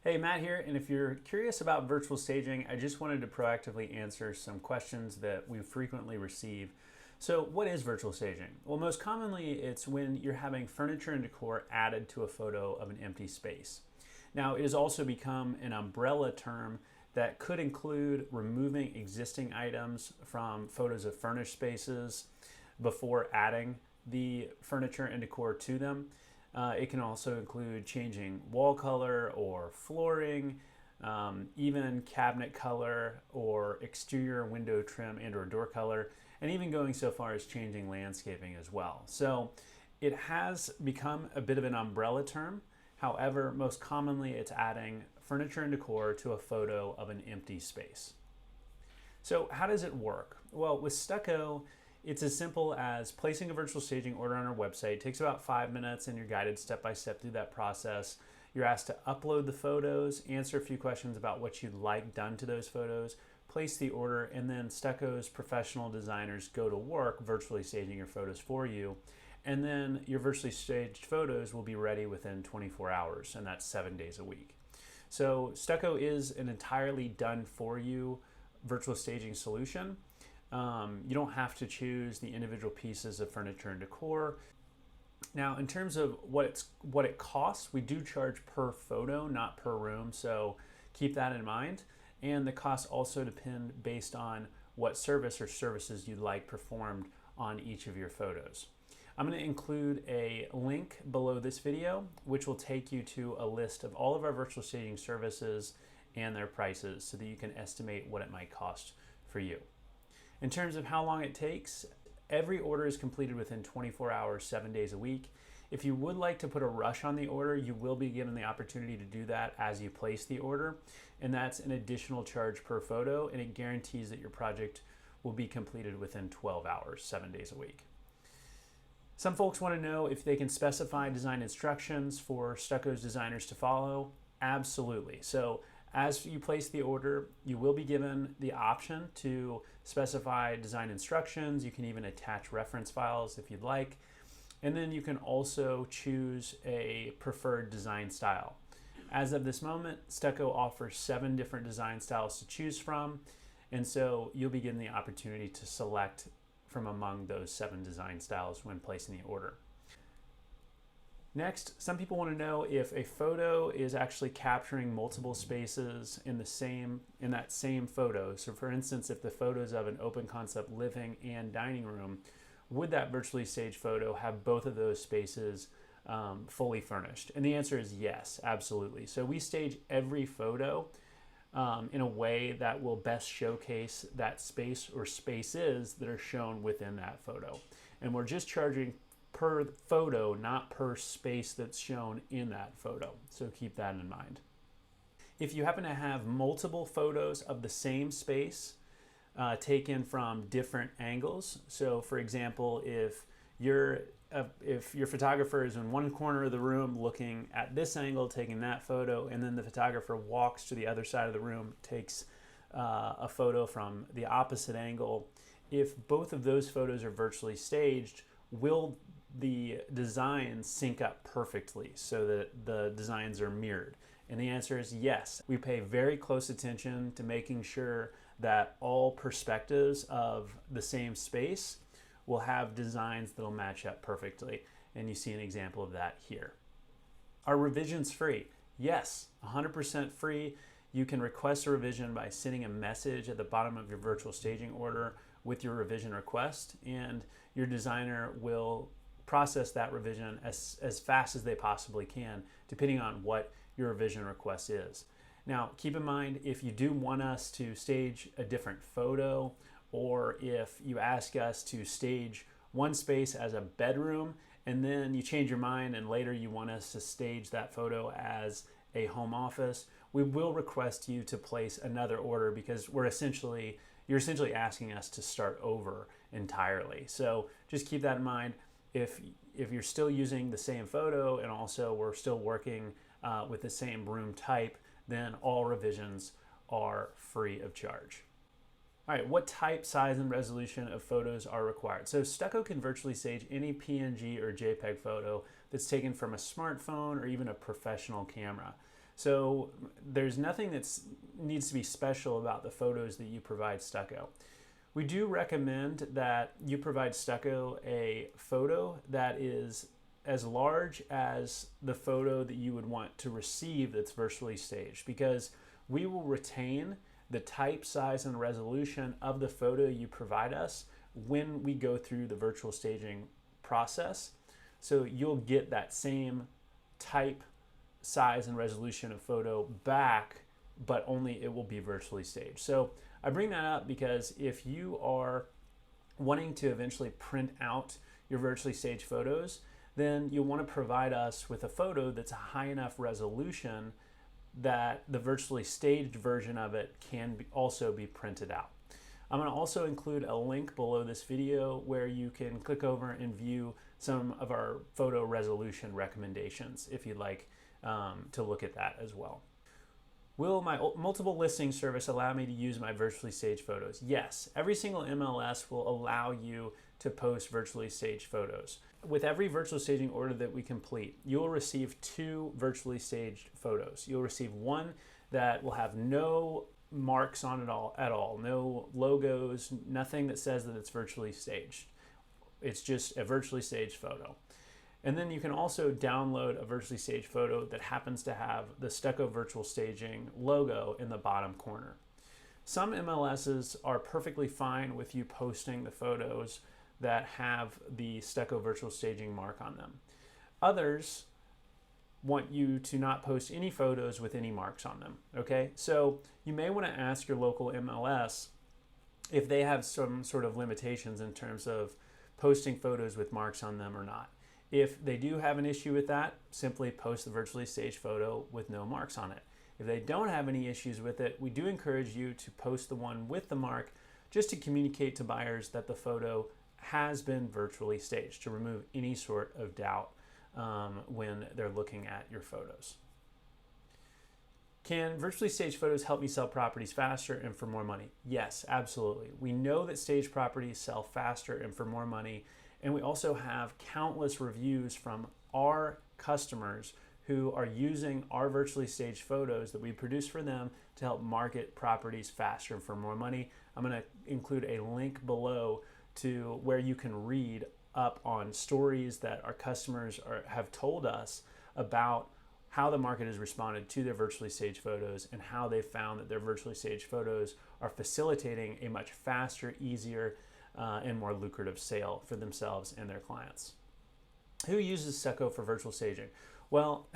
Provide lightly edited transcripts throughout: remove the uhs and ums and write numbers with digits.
Hey, Matt here, and if you're curious about virtual staging, I just wanted to proactively answer some questions that we frequently receive. So, what is virtual staging? Well, most commonly, it's when you're having furniture and decor added to a photo of an empty space. Now, it has also become an umbrella term that could include removing existing items from photos of furnished spaces before adding the furniture and decor to them. It can also include changing wall color or flooring, even cabinet color or exterior window trim and or door color, and even going so far as changing landscaping as well. So it has become a bit of an umbrella term. However, most commonly it's adding furniture and decor to a photo of an empty space. So how does it work? Well, with Stuccco, it's as simple as placing a virtual staging order on our website. It takes about 5 minutes and you're guided step by step through that process. You're asked to upload the photos, answer a few questions about what you'd like done to those photos, place the order, and then Stuccco's professional designers go to work virtually staging your photos for you. And then your virtually staged photos will be ready within 24 hours, and that's 7 days a week. So Stuccco is an entirely done for you virtual staging solution. You don't have to choose the individual pieces of furniture and decor. Now, in terms of what it costs, we do charge per photo, not per room, so keep that in mind. And the costs also depend based on what service or services you'd like performed on each of your photos. I'm going to include a link below this video, which will take you to a list of all of our virtual staging services and their prices so that you can estimate what it might cost for you. In terms of how long it takes, every order is completed within 24 hours, 7 days a week. If you would like to put a rush on the order, you will be given the opportunity to do that as you place the order, and that's an additional charge per photo, and it guarantees that your project will be completed within 12 hours, 7 days a week. Some folks want to know if they can specify design instructions for Stuccco's designers to follow. Absolutely. So as you place the order, you will be given the option to specify design instructions. You can even attach reference files if you'd like. And then you can also choose a preferred design style. As of this moment, Stuccco offers 7 different design styles to choose from. And so you'll be given the opportunity to select from among those 7 design styles when placing the order. Next, some people want to know if a photo is actually capturing multiple spaces in that same photo. So for instance, if the photos of an open concept living and dining room, would that virtually staged photo have both of those spaces fully furnished? And the answer is yes, absolutely. So we stage every photo in a way that will best showcase that space or spaces that are shown within that photo. And we're just charging per photo, not per space that's shown in that photo. So keep that in mind. If you happen to have multiple photos of the same space taken from different angles, so for example, if your photographer is in one corner of the room looking at this angle, taking that photo, and then the photographer walks to the other side of the room, takes a photo from the opposite angle, if both of those photos are virtually staged, will the designs sync up perfectly so that the designs are mirrored? And the answer is yes. We pay very close attention to making sure that all perspectives of the same space will have designs that'll match up perfectly. And you see an example of that here. Are revisions free? Yes, 100% free. You can request a revision by sending a message at the bottom of your virtual staging order with your revision request, and your designer will process that revision as fast as they possibly can, depending on what your revision request is. Now, keep in mind, if you do want us to stage a different photo, or if you ask us to stage one space as a bedroom, and then you change your mind and later you want us to stage that photo as a home office, we will request you to place another order because you're essentially asking us to start over entirely. So just keep that in mind. If you're still using the same photo and also we're still working with the same room type, then all revisions are free of charge. All right, what type, size, and resolution of photos are required? So Stuccco can virtually stage any PNG or JPEG photo that's taken from a smartphone or even a professional camera. So there's nothing that needs to be special about the photos that you provide Stuccco. We do recommend that you provide Stuccco a photo that is as large as the photo that you would want to receive that's virtually staged, because we will retain the type, size, and resolution of the photo you provide us when we go through the virtual staging process. So you'll get that same type, size, and resolution of photo back, but only it will be virtually staged. So I bring that up because if you are wanting to eventually print out your virtually staged photos, then you'll want to provide us with a photo that's a high enough resolution that the virtually staged version of it can also be printed out. I'm going to also include a link below this video where you can click over and view some of our photo resolution recommendations if you'd like to look at that as well. Will my multiple listing service allow me to use my virtually staged photos? Yes, every single MLS will allow you to post virtually staged photos. With every virtual staging order that we complete, you will receive 2 virtually staged photos. You'll receive one that will have no marks on it at all, no logos, nothing that says that it's virtually staged. It's just a virtually staged photo. And then you can also download a virtually staged photo that happens to have the Stuccco virtual staging logo in the bottom corner. Some MLSs are perfectly fine with you posting the photos that have the Stuccco virtual staging mark on them. Others want you to not post any photos with any marks on them, okay? So you may want to ask your local MLS if they have some sort of limitations in terms of posting photos with marks on them or not. If they do have an issue with that, simply post the virtually staged photo with no marks on it. If they don't have any issues with it, we do encourage you to post the one with the mark just to communicate to buyers that the photo has been virtually staged, to remove any sort of doubt when they're looking at your photos. Can virtually staged photos help me sell properties faster and for more money? Yes, absolutely. We know that staged properties sell faster and for more money, and we also have countless reviews from our customers who are using our virtually staged photos that we produce for them to help market properties faster and for more money. I'm going to include a link below to where you can read up on stories that our customers have told us about how the market has responded to their virtually staged photos and how they found that their virtually staged photos are facilitating a much faster, easier, and more lucrative sale for themselves and their clients. Who uses Stuccco for virtual staging? Well,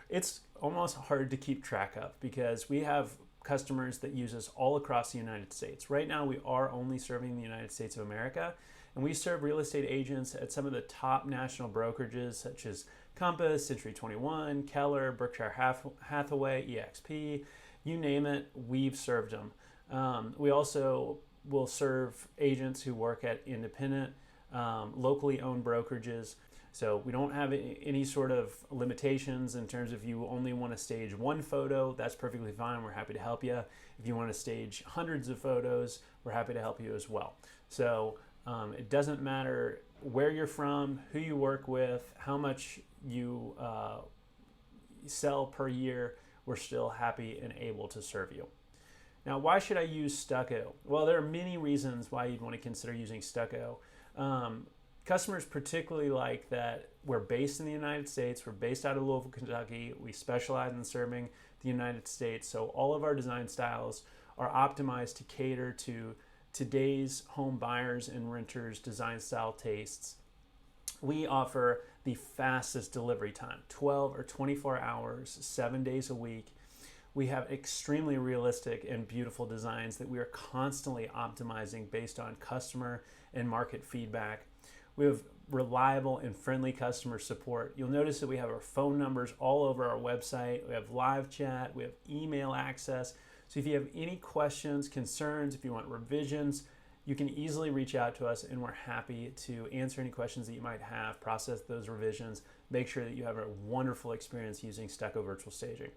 it's almost hard to keep track of because we have customers that use us all across the United States. Right now, we are only serving the United States of America, and we serve real estate agents at some of the top national brokerages such as Compass, Century 21, Keller, Berkshire Hathaway, EXP, you name it, we've served them. We also will serve agents who work at independent, locally owned brokerages. So we don't have any sort of limitations in terms of you only want to stage one photo, that's perfectly fine. We're happy to help you. If you want to stage hundreds of photos, we're happy to help you as well. So it doesn't matter where you're from, who you work with, how much you sell per year, we're still happy and able to serve you. Now, why should I use Stuccco? Well, there are many reasons why you'd want to consider using Stuccco. Customers particularly like that we're based in the United States, we're based out of Louisville, Kentucky, we specialize in serving the United States, so all of our design styles are optimized to cater to today's home buyers and renters' design style tastes. We offer the fastest delivery time, 12 or 24 hours, 7 days a week. We have extremely realistic and beautiful designs that we are constantly optimizing based on customer and market feedback. We have reliable and friendly customer support. You'll notice that we have our phone numbers all over our website. We have live chat, we have email access. So if you have any questions, concerns, if you want revisions, you can easily reach out to us and we're happy to answer any questions that you might have, process those revisions, make sure that you have a wonderful experience using Stuccco Virtual Staging.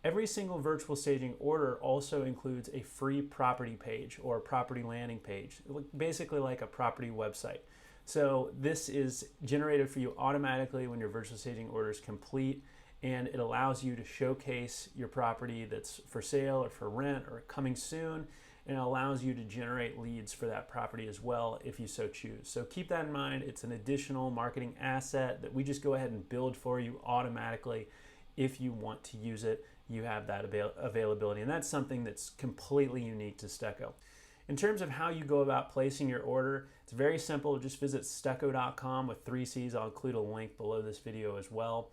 Every single virtual staging order also includes a free property page or property landing page, basically like a property website. So this is generated for you automatically when your virtual staging order is complete, and it allows you to showcase your property that's for sale or for rent or coming soon, and it allows you to generate leads for that property as well if you so choose. So keep that in mind. It's an additional marketing asset that we just go ahead and build for you automatically. If you want to use it, you have that availability, and that's something that's completely unique to Stuccco. In terms of how you go about placing your order, it's very simple. Just visit stucco.com with 3 C's. I'll include a link below this video as well.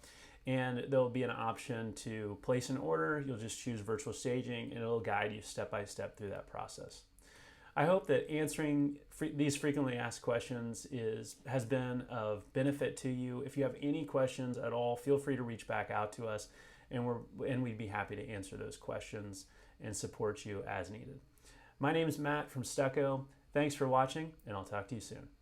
And there'll be an option to place an order. You'll just choose virtual staging and it'll guide you step by step through that process. I hope that answering these frequently asked questions has been of benefit to you. If you have any questions at all, feel free to reach back out to us, and we'd be happy to answer those questions and support you as needed. My name is Matt from Stuccco. Thanks for watching, and I'll talk to you soon.